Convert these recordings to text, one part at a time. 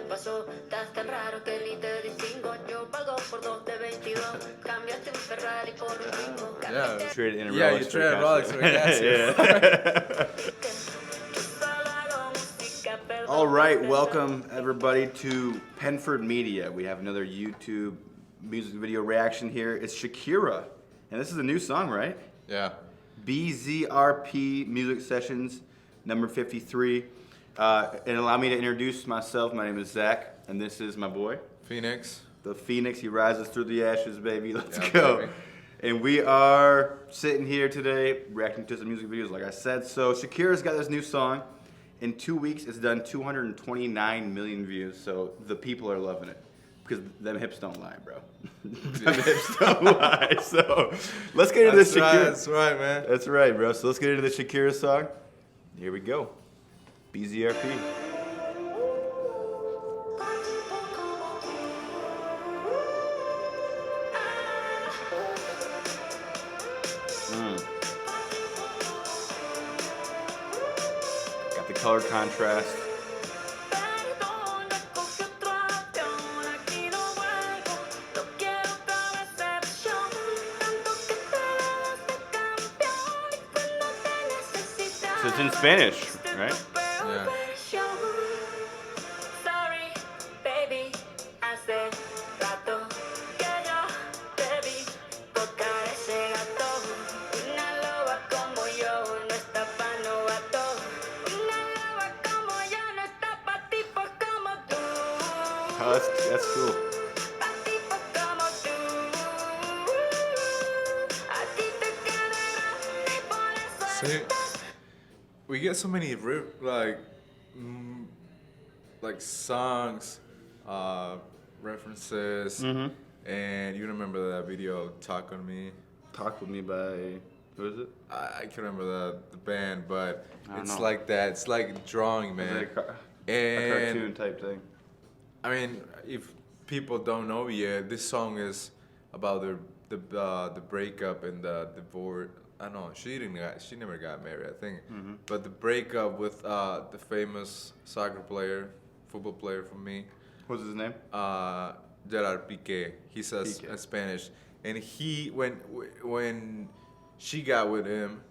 pasó? Estás tan raro que ni te distingo. Yo valgo por 2 de 22. Cambiaste un Ferrari por un Ringo. Yeah. Traded in a Yeah, Rolex you for traded a Rolex for a Casio. All right, welcome everybody to Penford Media. We have another YouTube music video reaction here. It's Shakira, and this is a new song, right? Yeah. BZRP Music Sessions, number 53. And allow me to introduce myself. My name is Zack, and this is my boy. Phoenyx. The Phoenix, he rises through the ashes, baby. Let's Yeah, go. baby. And we are sitting here today reacting to some music videos, like I said. So Shakira's got this new song. In 2 weeks, it's done 229 million views. So the people are loving it. Because them hips don't lie, bro. Them hips don't lie. So let's get into this Shakira. That's right, man. That's right, bro. So let's get into the Shakira song. Here we go. BZRP. Got the color contrast. So it's in Spanish, right? Yeah. Oh, that's cool. See, we get so many songs, references, and you remember that video "Talk on Me"? Talk With Me by, who is it? I can't remember the band, but I don't it's know. like that. It's like drawing, Is man. it a And cartoon type thing? I mean, if people don't know yet, this song is about the breakup and the divorce. I know she never got married, I think. But the breakup with the famous soccer player, football player for me, What's his name? Gerard Piqué. He says Piqué. Spanish, and he when she got with him,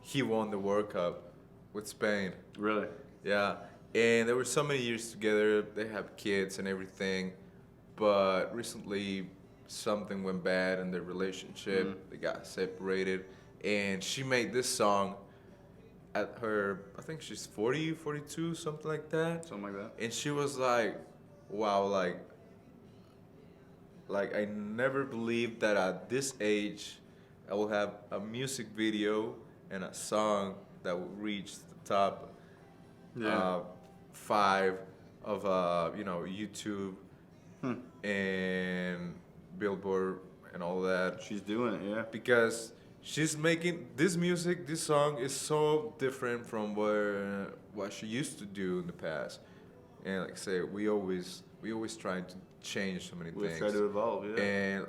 he won the World Cup with Spain. Really? Yeah, and there were so many years together. They have kids and everything, but recently something went bad in their relationship. They got separated, and she made this song at her, I think she's 40, 42, something like that. Something like that. And she was like, wow, like I never believed that at this age I will have a music video and a song that will reach the top 5 of YouTube and Billboard and all that. She's doing it, yeah. Because she's making this music, this song is so different from what she used to do in the past. And like I say, we always try to change so many We things. try to evolve, yeah. And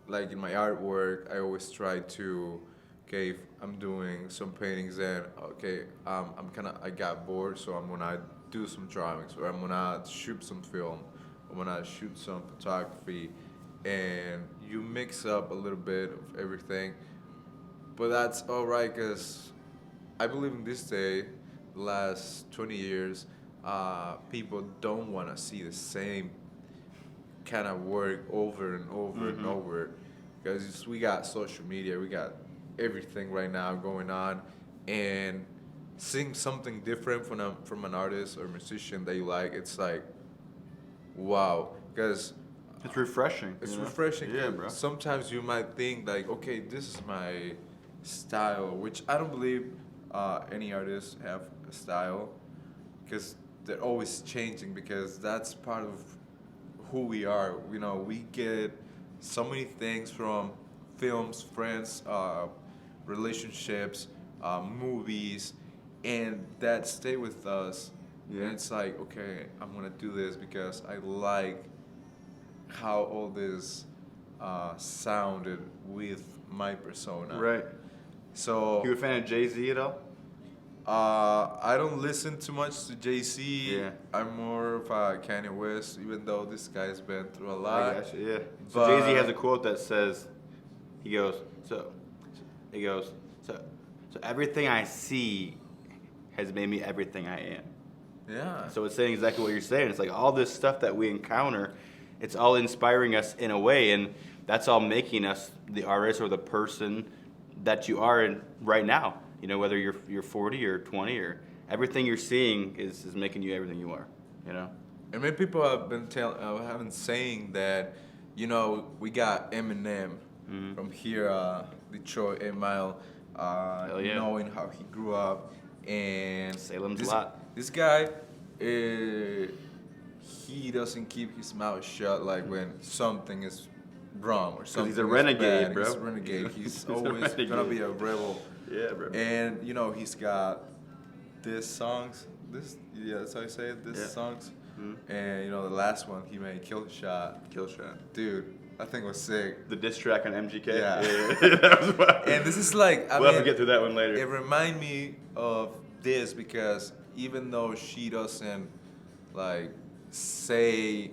like in my artwork, I always try to, okay, if I'm doing some paintings and okay, I got bored, so I'm gonna do some drawings, or I'm gonna shoot some film, I'm gonna shoot some photography, and you mix up a little bit of everything. But that's all right, because I believe in this day, the last 20 years, people don't want to see the same kind of work over and over and over, because we got social media, we got everything right now going on, and seeing something different from an artist or musician that you like, it's like, wow, because It's refreshing. it's you know? refreshing. Yeah, bro. Sometimes you might think like, okay, this is my style, which I don't believe any artists have a style, because they're always changing, because that's part of who we are. You know, we get so many things from films, friends, relationships, movies, and that stay with us. Yeah. And it's like, okay, I'm gonna do this because I like how all this sounded with my persona. Right. So You a fan of Jay-Z at all? I don't listen too much to Jay-Z. Yeah. I'm more of a Kanye West, even though this guy's been through a I lot. gotcha, yeah. So But- Jay-Z has a quote that says, he goes, so everything I see has made me everything I am. Yeah. So it's saying exactly what you're saying. It's like all this stuff that we encounter, it's all inspiring us in a way, and that's all making us the artist or the person that you are in right now. You know, whether you're 40 or 20 or everything you're seeing is making you everything you are. You know. And many people have been saying that, you know, we got Eminem from here, Detroit, 8 Mile, Hell yeah. knowing how he grew up, and Salem's Lot. This guy, he doesn't keep his mouth shut like when something is wrong or something. he's a is renegade, bad. bro. He's a renegade. He's a always renegade. gonna be a rebel. Yeah, bro. And you know he's got these songs. That's how you say it. These songs. And you know the last one he made, Kill Shot, dude. That thing was sick. The diss track on MGK. Yeah. That was wild. And this is like we'll have to get to that one later. It remind me of this because even though she doesn't like say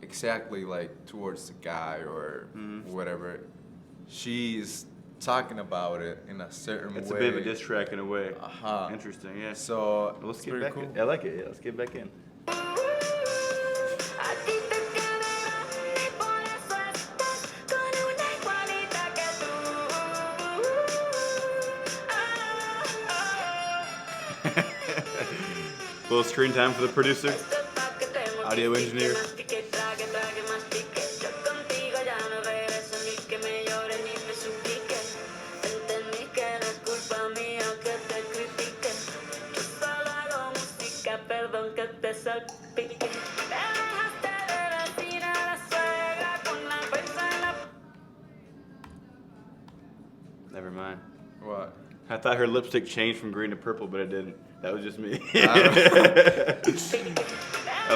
exactly like towards the guy or whatever, she's talking about it in a certain way. It's a bit of a diss track in a way. Uh-huh. Interesting, yeah. So Well, let's it's get pretty back cool. in. I like it, yeah. Let's get back in. A ti te quedará y por eso estás con una igualita que tú. Little screen time for the producer. Esto es pa' que te Audio mortifique, engineer. mastique, trague, trague, mastique. Yo contigo ya no regreso ni que me llore ni me suplique. Entendí que no es culpa mía que te critique. Yo solo hago música, perdón que te salpique. Te dejaste de vecina la suegra con la fuerza en la... Never mind. What? I thought her lipstick changed from green to purple, but it didn't. That was just me. I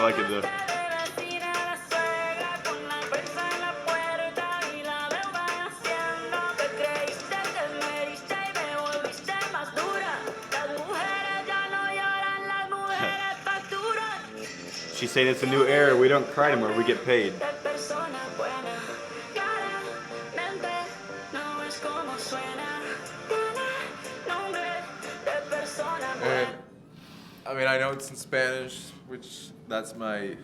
like it though. She's saying it's a new era. We don't cry anymore. We get paid. And I mean, I know it's in Spanish, which that's my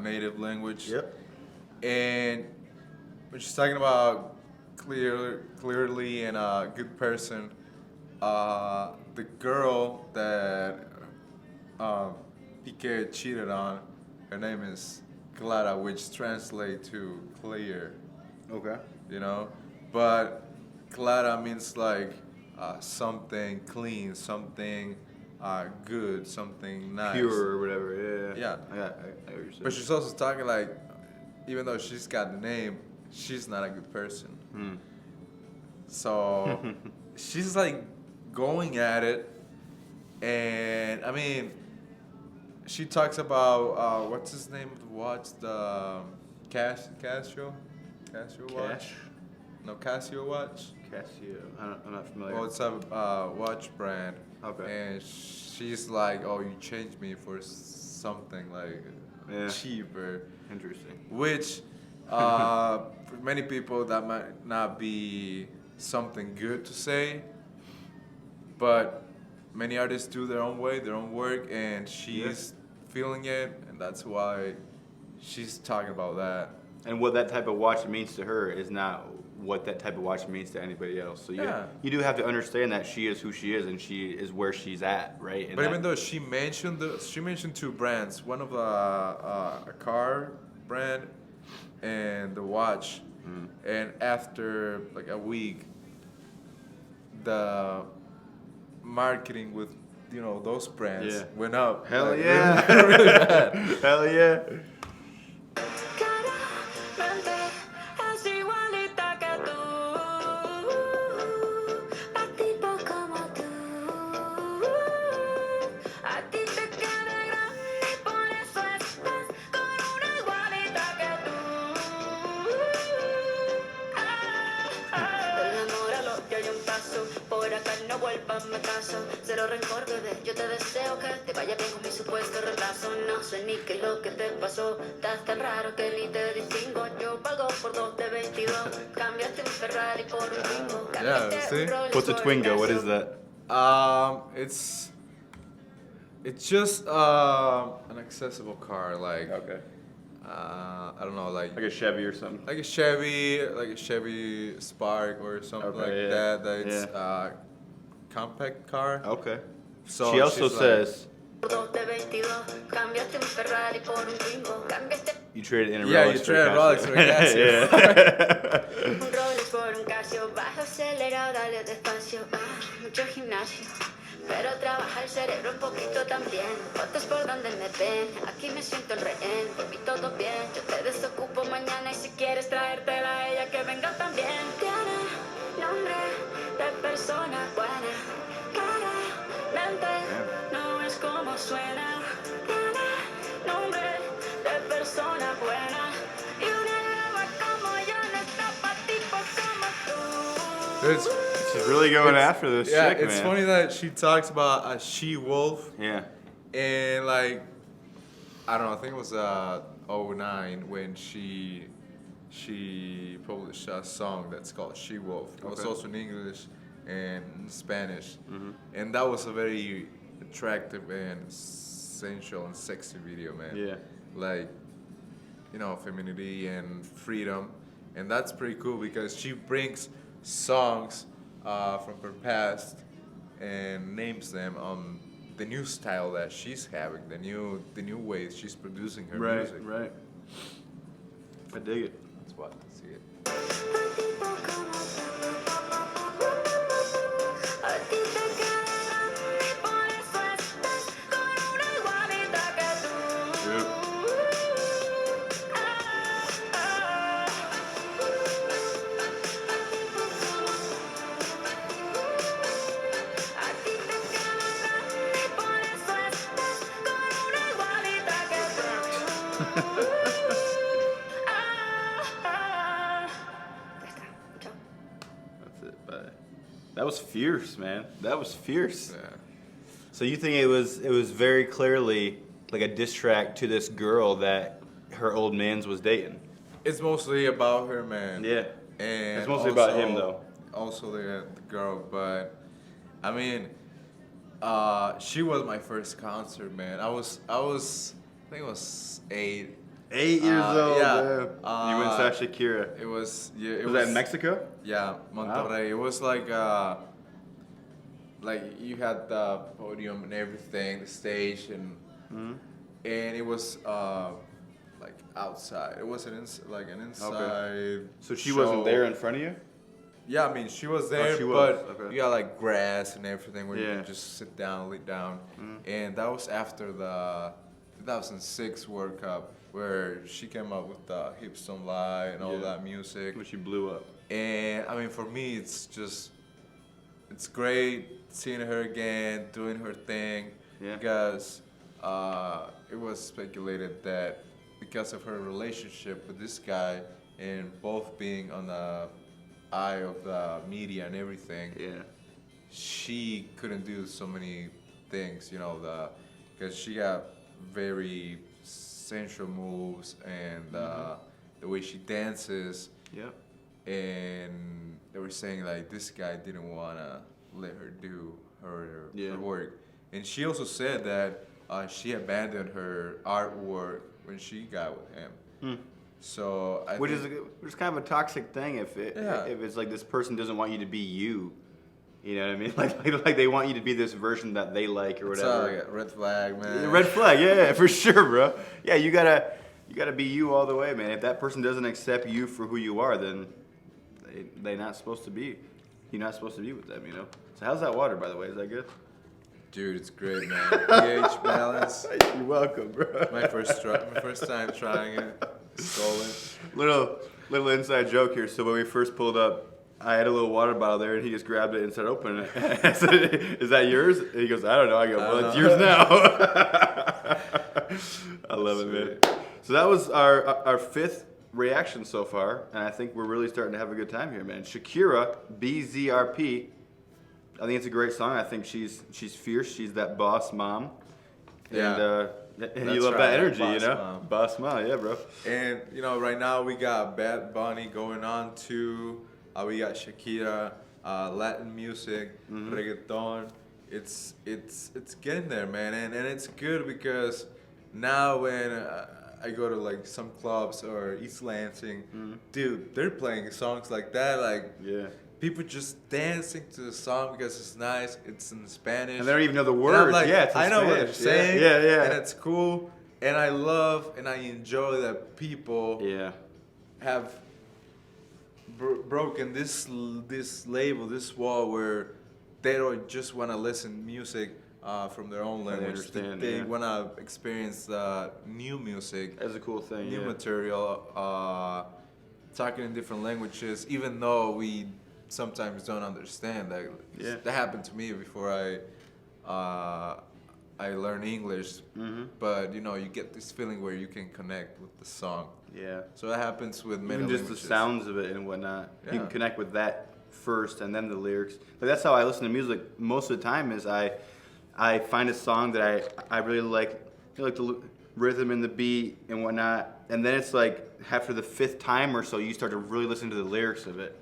native language. Yep. And when she's talking about clearly and a good person, the girl that Piqué cheated on, her name is Clara, which translates to clear, Okay. you know? But Clara means like something clean, something good, something nice. Pure or whatever. Yeah. Yeah. I get what you're saying. But she's also talking like, even though she's got the name, she's not a good person. So she's like going at it, and I mean, she talks about what's his name of the watch, the Casio watch. Cash? No, Casio watch. Casio. I'm not familiar. Well, it's a watch brand. Okay. And she's like, "Oh, you changed me for something like Yeah. cheaper," Interesting. which for many people that might not be something good to say, but many artists do their own way, their own work, and she's feeling it, and that's why she's talking about that. And what that type of watch means to her is not what that type of watch means to anybody else. So you do have to understand that she is who she is and she is where she's at, right? And But even though she mentioned two brands, one of a car brand and the watch, and after like a week, the marketing with those brands went up. Hell like, yeah. really, really bad. Hell yeah. Claramente es igualita que tú, a tipos como tú. A ti te queda grande y por eso estás con una igualita que tú. Enamóralo, yo hay un paso, por acá no vuelvas me caso. cero rencor, bebé. Yo te deseo que te vaya bien con mi supuesto reemplazo. No sé ni qué es lo que te pasó. Estás tan raro que ni te distingo. Yo pago por 2 de 22. Cambiaste un Ferrari por un Twingo. Cambiaste see? un Rolex What's a por un Twingo? What Casio. is that? It's just an accessible car, like Okay. I don't know, like Like a Chevy or something. like a Chevy Spark or something Okay, like yeah. that. That it's Yeah. compact car. Okay. So She also she's like- says 2 de 22. Cambiaste un Ferrari por un Twingo. Cambiaste you traded in a Yeah, Rolex you for traded a a Rolex for a Casio. Yeah. un Rolex por un Casio. Bajo acelerado, dale despacio. Mucho gimnasio. Pero trabaja el cerebro un poquito también. Fotos por donde me ven. Aquí me siento en rehén. Por mí todo bien. Yo te desocupo mañana. Y si quieres traértela a ella, que venga también. Tiene nombre de persona buena. Claramente no es como suena. Tiene nombre de persona buena. Y una loba como yo no está pa' tipos como tú. It's, She's really going it's- after this yeah, chick, it's man. funny that she talks about a she-wolf Yeah. and like I don't know, I think it was 09 when she published a song that's called She Wolf. It was Okay. also in English and in Spanish, and that was a very attractive and sensual and sexy video, man. Yeah. Like, you know, femininity and freedom, and that's pretty cool because she brings songs from her past and names them on the new style that she's having, the new ways she's producing her Right, music. right. I dig it. That's what I see it. A ti te quedan y por eso estás con una igualita que tú. Yep. A ti te quedan y por eso estás con una igualita que tú. Ya está. Chao. That's it. Bye. That was fierce, man. That was fierce. Yeah. So you think it was very clearly like a diss track to this girl that her old man's was dating? It's mostly about her, man. Yeah. And It's mostly about him, though. Also the girl, but I mean, she was my first concert, man. I think it was 8. 8 years old. yeah. Man. You went and saw Shakira. It was yeah. It Was that in Mexico? Yeah, Monterrey. It was like you had the podium and everything, the stage, and it was like outside. It wasn't like an inside. So she show. wasn't there in front of you? Yeah, I mean she was there, she was, but okay. you got like grass and everything where you Yeah. could just sit down, lay down, and that was after the 2006 World Cup where she came up with the Hips Don't Lie and all Yeah. that music. When she blew up. And I mean, for me, it's great seeing her again, doing her thing, Yeah. because it was speculated that because of her relationship with this guy and both being on the eye of the media and everything, Yeah. she couldn't do so many things, you know, because she got very sensual moves and the way she dances. Yep. And they were saying like this guy didn't want to let her do her work, and she also said that she abandoned her artwork when she got with him. So Which is kind of a toxic thing if it's like this person doesn't want you to be you. You know what I mean? Like they want you to be this version that they like or whatever. like a red flag, man. Red flag, yeah, for sure, bro. Yeah, you gotta be you all the way, man. If that person doesn't accept you for who you are, then they're not supposed to be. You're not supposed to be with them, you know. So how's that water, by the way? Is that good? Dude, it's great, man. pH balance. You're welcome, bro. My first time trying it. Stolen. Little inside joke here. So when we first pulled up, I had a little water bottle there, and he just grabbed it and started opening it. I said, "Is that yours?" And he goes, "I don't know." I go, "Well, it's yours now." I love it, man. So that was our fifth reaction so far, and I think we're really starting to have a good time here, man. Shakira, BZRP. I think it's a great song. I think she's fierce. She's that boss mom. Yeah. And you That's love right, that energy, boss you know? mom. Boss mom, yeah, bro. And right now we got Bad Bunny going on too. We got Shakira, Latin music, reggaeton. It's getting there, man, and it's good because now when I go to like some clubs or East Lansing, dude, they're playing songs like that, like Yeah. people just dancing to the song because it's nice. It's in Spanish. And they don't even know the And words. I'm like, yeah, it's in I know what they're Spanish. saying. Yeah. And it's cool. And I love and I enjoy that people Yeah. have broken this label, this wall where they don't just want to listen music from their own language. understand, They yeah. want to experience new music, That's a cool thing, new yeah. material, talking in different languages, even though we sometimes don't understand. Yeah. That happened to me before I learned English, but you get this feeling where you can connect with the song. Yeah. So that happens with many Even just languages. the sounds of it and whatnot. You Yeah. can connect with that first and then the lyrics. But that's how I listen to music most of the time is I find a song that I really like, like the rhythm and the beat and whatnot. And then it's like after the fifth time or so, you start to really listen to the lyrics of it.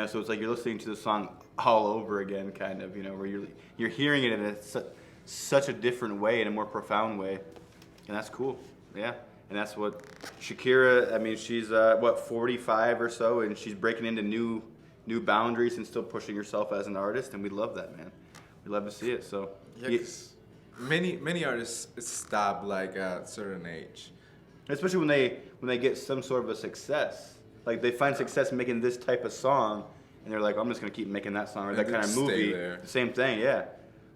So it's like you're listening to the song all over again, kind of, where you're hearing it in such a different way, in a more profound way. And that's cool, yeah. And that's what Shakira, I mean, she's, 45 or so, and she's breaking into new boundaries and still pushing herself as an artist, and we love that, man. We love to see it, so. Yeah, 'cause many artists stop like at a certain age. Especially when they get some sort of a success. Like, they find success making this type of song, and they're like, I'm just going to keep making that song, or And that then kind of stay movie. there. The same thing, yeah.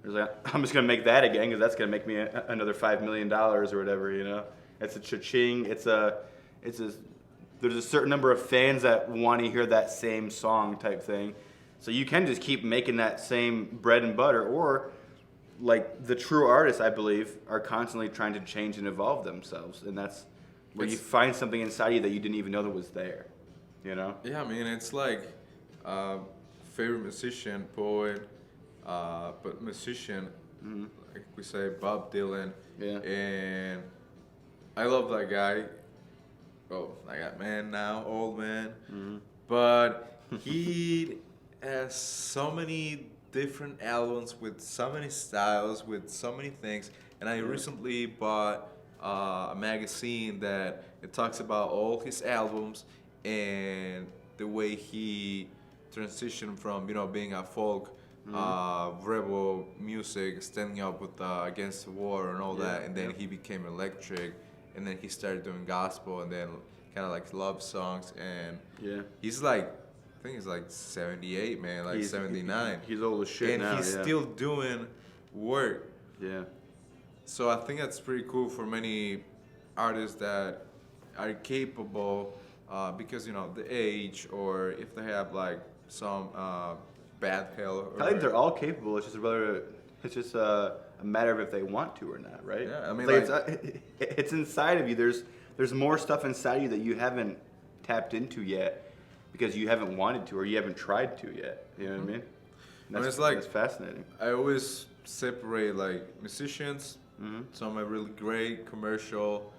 There's like, I'm just going to make that again, because that's going to make me another $5 million or whatever, It's a cha-ching, there's a certain number of fans that want to hear that same song type thing. So you can just keep making that same bread and butter, or like the true artists, I believe, are constantly trying to change and evolve themselves, and that's where you find something inside you that you didn't even know that was there, Yeah, I mean, it's like favorite musician, poet, but musician, like we say, Bob Dylan. Yeah. And I love that guy. Oh, I got man now, old man. But he has so many different albums with so many styles, with so many things. And I recently bought a magazine that it talks about all his albums and the way he transitioned from being a folk rebel music, standing up with against the war and all that, and then he became electric, and then he started doing gospel, and then kind of like love songs, and he's like, I think he's like 78, man, like 79. He's old as shit and now, he's yeah. still doing work. Yeah. So I think that's pretty cool for many artists that are capable, because the age, or if they have like some bad health. I think they're all capable. It's just a matter of if they want to or not, right? Yeah, I mean, it's inside of you. There's more stuff inside you that you haven't tapped into yet because you haven't wanted to, or you haven't tried to yet. You know what I mean? It's like, that's fascinating. I always separate like musicians. Some are really great, commercial,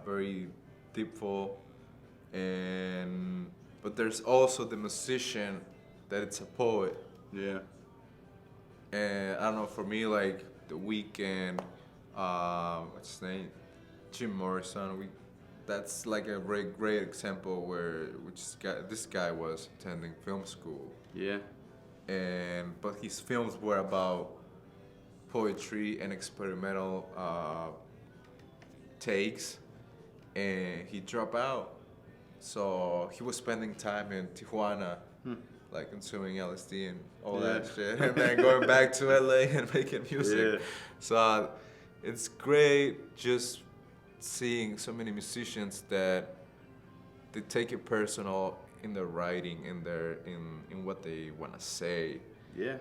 very deepful, but there's also the musician that it's a poet. Yeah. And I don't know, for me, like The Weeknd, what's his name, Jim Morrison, that's like a great example where this guy was attending film school. Yeah. But his films were about poetry and experimental takes, and he dropped out. So he was spending time in Tijuana, like consuming LSD and all that shit, and then going back to LA and making music. Yeah. So it's great just seeing so many musicians that they take it personal in their writing, in what they want to say. Yeah.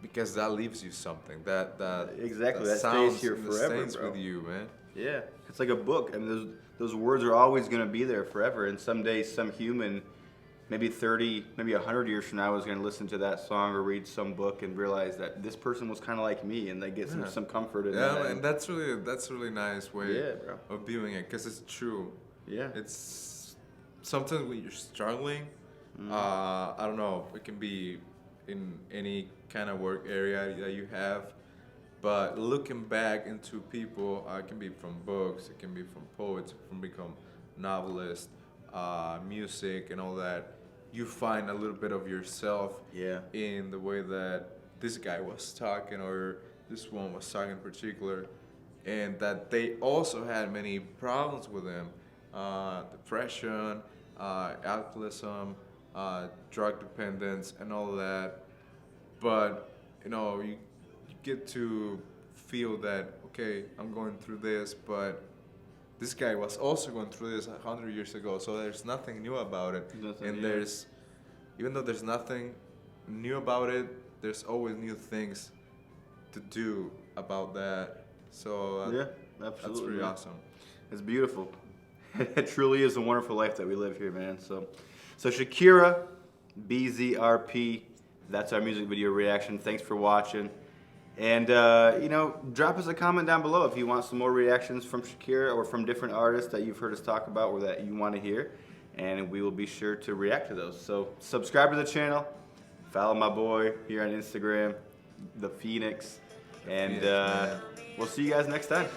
Because that leaves you something. Exactly, that stays sounds here and forever, stays bro. with you, man. Yeah, it's like a book. I mean, those words are always going to be there forever. And someday, some human maybe 30, maybe 100 years from now, I was going to listen to that song or read some book and realize that this person was kind of like me, and they get some comfort in that. And that's a really nice way Yeah, bro. of viewing it, because it's true. Yeah. It's sometimes when you're struggling, I don't know, it can be in any kind of work area that you have, but looking back into people, it can be from books, it can be from poets, from become novelists, music and all that, you find a little bit of yourself in the way that this guy was talking, or this one was talking in particular, and that they also had many problems with him, depression, alcoholism, drug dependence, and all that. But you get to feel that, okay, I'm going through this, but this guy was also going through this 100 years ago, so there's nothing new about it. Even though there's nothing new about it, there's always new things to do about that. So absolutely, that's pretty awesome. It's beautiful. It truly is a wonderful life that we live here, man. So Shakira, BZRP, that's our music video reaction. Thanks for watching. And, drop us a comment down below if you want some more reactions from Shakira or from different artists that you've heard us talk about or that you want to hear. And we will be sure to react to those. So subscribe to the channel. Follow my boy here on Instagram, the Phoenyx. And we'll see you guys next time.